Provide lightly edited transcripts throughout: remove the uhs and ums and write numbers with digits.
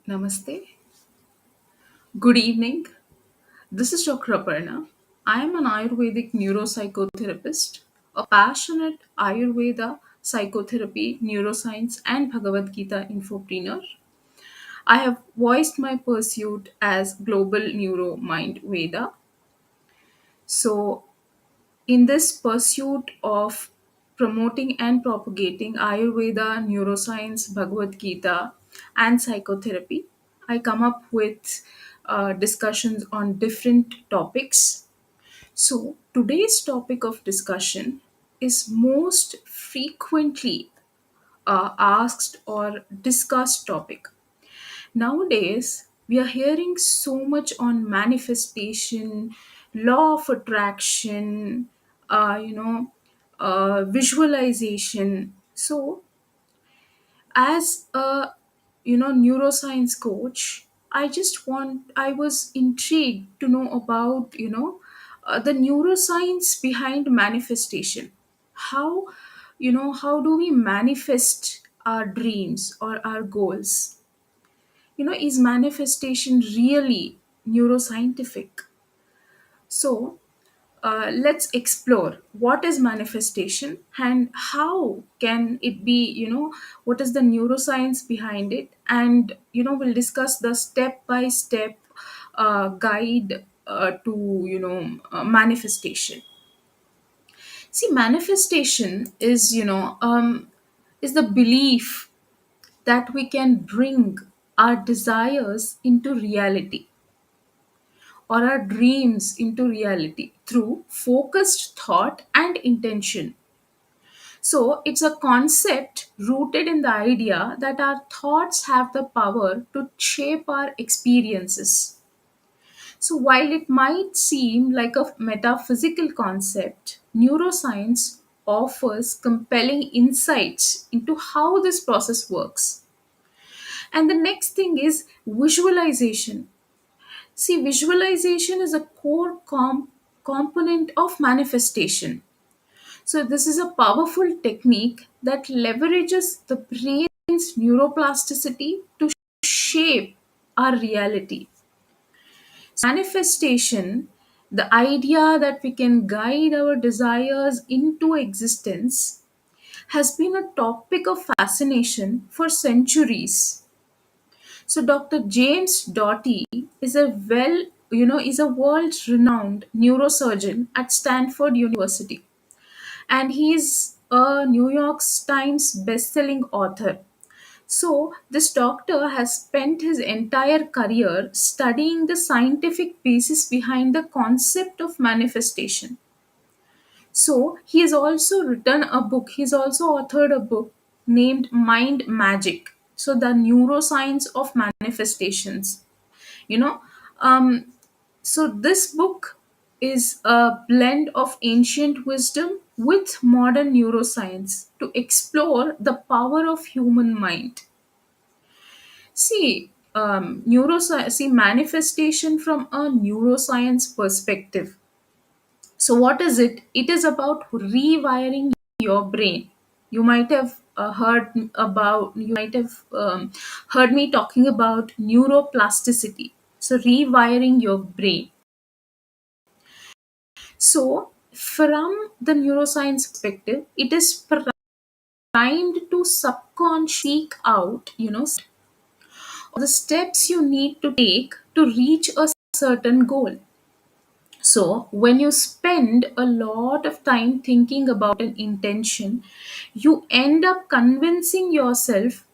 Namaste. Good evening. This is Dr. Aparna. I am an Ayurvedic neuropsychotherapist, a passionate Ayurveda psychotherapy, neuroscience, and Bhagavad Gita infopreneur. I have voiced my pursuit as Global Neuro Mind Veda. So, in this pursuit of promoting and propagating Ayurveda, neuroscience, Bhagavad Gita, and psychotherapy, I come up with discussions on different topics. So, today's topic of discussion is most frequently asked or discussed topic. Nowadays, we are hearing so much on manifestation, law of attraction, visualization. So, as a neuroscience coach, I was intrigued to know about the neuroscience behind manifestation. How how do we manifest our dreams or our goals? Is manifestation really neuroscientific? So let's explore what is manifestation and how can it be, what is the neuroscience behind it, and we'll discuss the step by step guide to manifestation. See, manifestation is is the belief that we can bring our desires into reality or our dreams into reality through focused thought and intention. So, it's a concept rooted in the idea that our thoughts have the power to shape our experiences. So, while it might seem like a metaphysical concept, neuroscience offers compelling insights into how this process works. And the next thing is visualization. See, visualization is a core component of manifestation. So, this is a powerful technique that leverages the brain's neuroplasticity to shape our reality. Manifestation, the idea that we can guide our desires into existence, has been a topic of fascination for centuries. So Dr. James Doty is is a world-renowned neurosurgeon at Stanford University, and he is a New York Times best-selling author. So this doctor has spent his entire career studying the scientific basis behind the concept of manifestation. So he has also written a book. He's also authored a book named Mind Magic. So the neuroscience of manifestations. You know, um, so this book is a blend of ancient wisdom with modern neuroscience to explore the power of human mind. See manifestation from a neuroscience perspective. So, what is it? It is about rewiring your brain. You might have heard me talking about neuroplasticity. So, rewiring your brain. So, from the neuroscience perspective, it is primed to subconsciously seek out, the steps you need to take to reach a certain goal. So, when you spend a lot of time thinking about an intention, you end up convincing yourself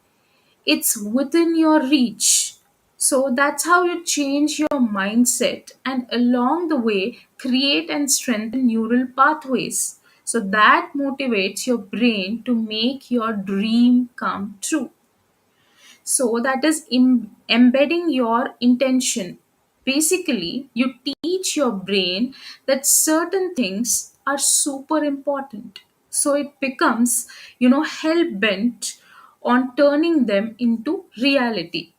it's within your reach. So, that's how you change your mindset and along the way create and strengthen neural pathways. So, that motivates your brain to make your dream come true. So that is embedding your intention. Basically, you teach your brain that certain things are super important. So it becomes, hell bent on turning them into reality.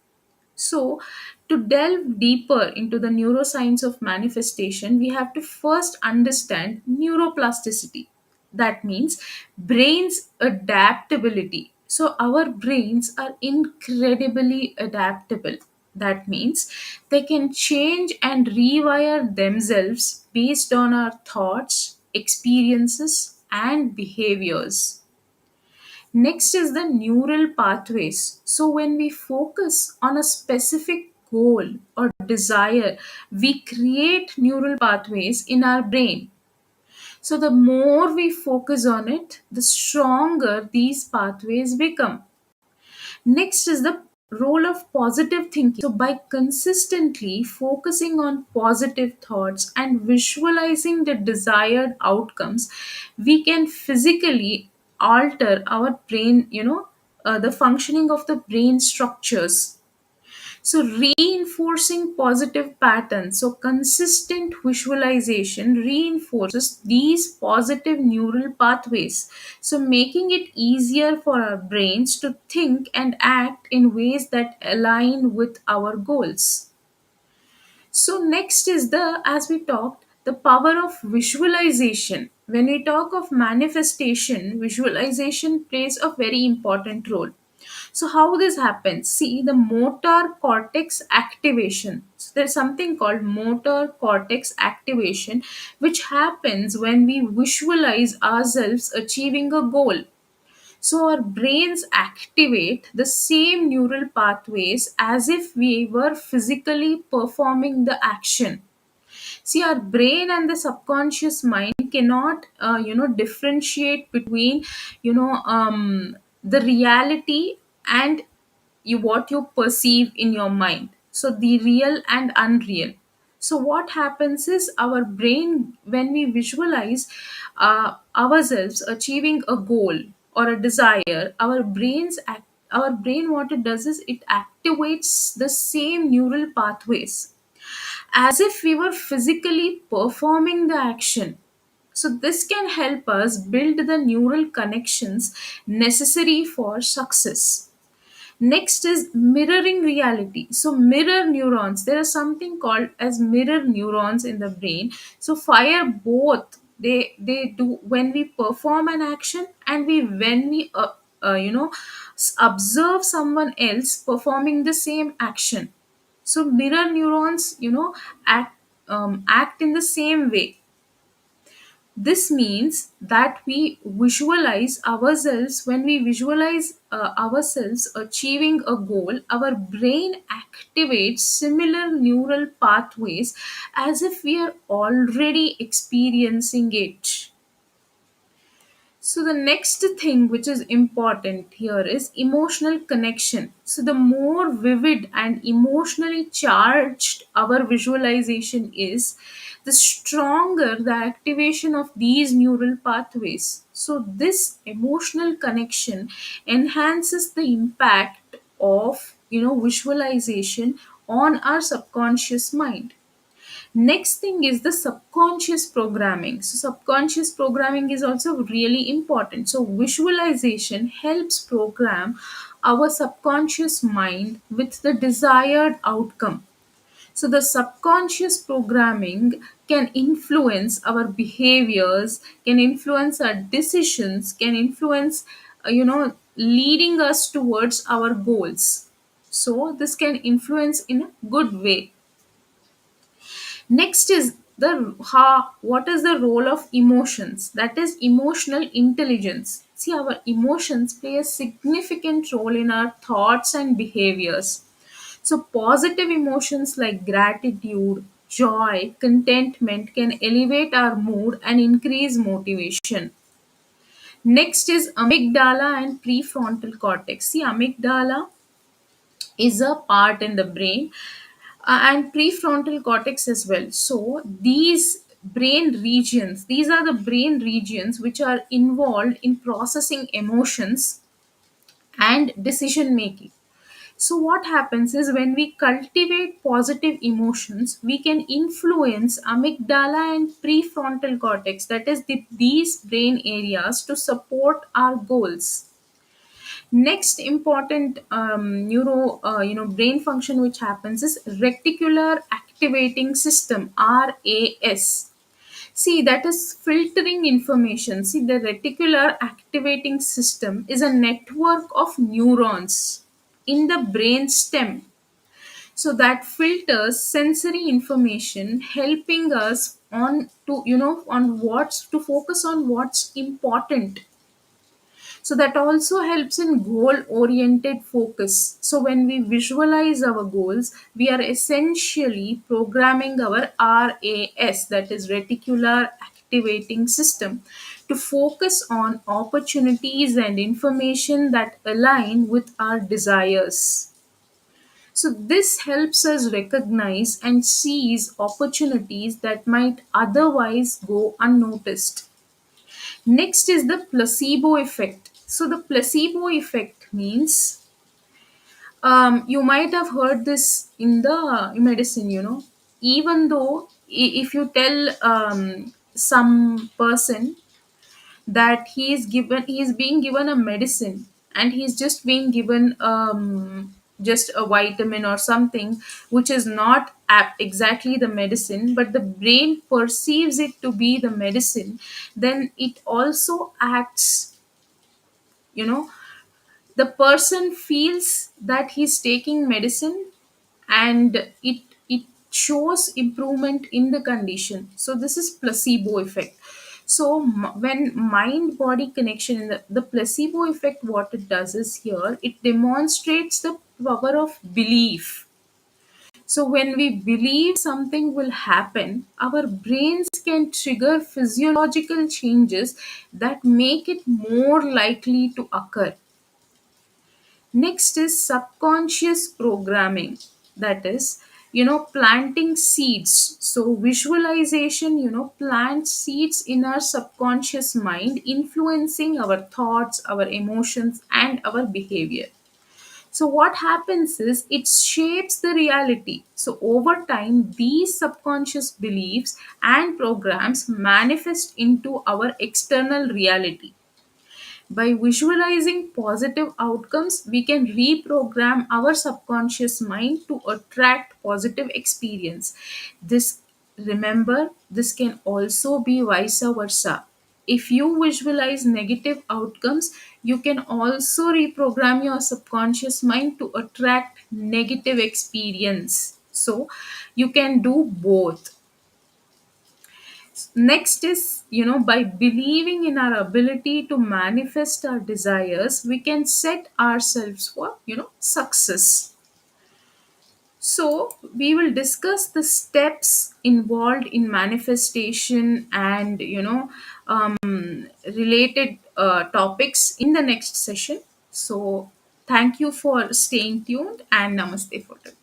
So, to delve deeper into the neuroscience of manifestation, we have to first understand neuroplasticity. That means brain's adaptability. So our brains are incredibly adaptable. That means they can change and rewire themselves based on our thoughts, experiences, and behaviors. Next is the neural pathways. So when we focus on a specific goal or desire, we create neural pathways in our brain. So the more we focus on it, the stronger these pathways become. Next is the role of positive thinking. So, by consistently focusing on positive thoughts and visualizing the desired outcomes, we can physically alter our brain, the functioning of the brain structures. So, reinforcing positive patterns, so consistent visualization reinforces these positive neural pathways, so making it easier for our brains to think and act in ways that align with our goals. So next is as we talked, the power of visualization. When we talk of manifestation, visualization plays a very important role. So how this happens? See, the motor cortex activation. So there's something called motor cortex activation, which happens when we visualize ourselves achieving a goal. So our brains activate the same neural pathways as if we were physically performing the action. See, our brain and the subconscious mind cannot, differentiate between, the reality and what you perceive in your mind. So the real and unreal. So what happens is our brain, when we visualize ourselves achieving a goal or a desire, our brain, what it does is it activates the same neural pathways as if we were physically performing the action. So, this can help us build the neural connections necessary for success. Next is mirroring reality. So, mirror neurons. There is something called as mirror neurons in the brain. So, fire both. They do when we perform an action and when we observe someone else performing the same action. So mirror neurons, act in the same way. This means that we visualize ourselves. When we visualize ourselves achieving a goal, our brain activates similar neural pathways as if we are already experiencing it. So the next thing which is important here is emotional connection. So the more vivid and emotionally charged our visualization is, the stronger the activation of these neural pathways. So this emotional connection enhances the impact of visualization on our subconscious mind. Next thing is the subconscious programming. So, subconscious programming is also really important. So, visualization helps program our subconscious mind with the desired outcome. So, the subconscious programming can influence our behaviors, can influence our decisions, can influence, leading us towards our goals. So, this can influence in a good way. Next is the what is the role of emotions? That is emotional intelligence. See, our emotions play a significant role in our thoughts and behaviors. So, positive emotions like gratitude, joy, contentment can elevate our mood and increase motivation. Next is amygdala and prefrontal cortex. See, amygdala is a part in the brain and prefrontal cortex as well. So these are the brain regions which are involved in processing emotions and decision making. So what happens is when we cultivate positive emotions, we can influence amygdala and prefrontal cortex, that is these brain areas, to support our goals. Next important brain function which happens is reticular activating system, RAS. See, that is filtering information. See, the reticular activating system is a network of neurons in the brain stem, so that filters sensory information, helping us on to on what's to focus on what's important. So that also helps in goal oriented focus. So when we visualize our goals, we are essentially programming our RAS, that is reticular activating system, to focus on opportunities and information that align with our desires. So this helps us recognize and seize opportunities that might otherwise go unnoticed. Next is the placebo effect. So the placebo effect means, you might have heard this in the medicine. Even though if you tell some person that he is being given a medicine, and he's just being given just a vitamin or something which is not exactly the medicine, but the brain perceives it to be the medicine, then it also acts, you know the person feels that he's taking medicine, and it shows improvement in the condition. So this is placebo effect. So when mind body connection in the placebo effect, what it does is, here it demonstrates the power of belief. So when we believe something will happen, our brains can trigger physiological changes that make it more likely to occur. Next is subconscious programming. That is, planting seeds. So visualization, plants seeds in our subconscious mind, influencing our thoughts, our emotions, and our behavior. So what happens is, it shapes the reality. So over time, these subconscious beliefs and programs manifest into our external reality. By visualizing positive outcomes, we can reprogram our subconscious mind to attract positive experience. This Remember, this can also be vice versa. If you visualize negative outcomes, you can also reprogram your subconscious mind to attract negative experience. So you can do both. Next is, by believing in our ability to manifest our desires, we can set ourselves for, success. So we will discuss the steps involved in manifestation and, related topics in the next session. So thank you for staying tuned, and namaste for today.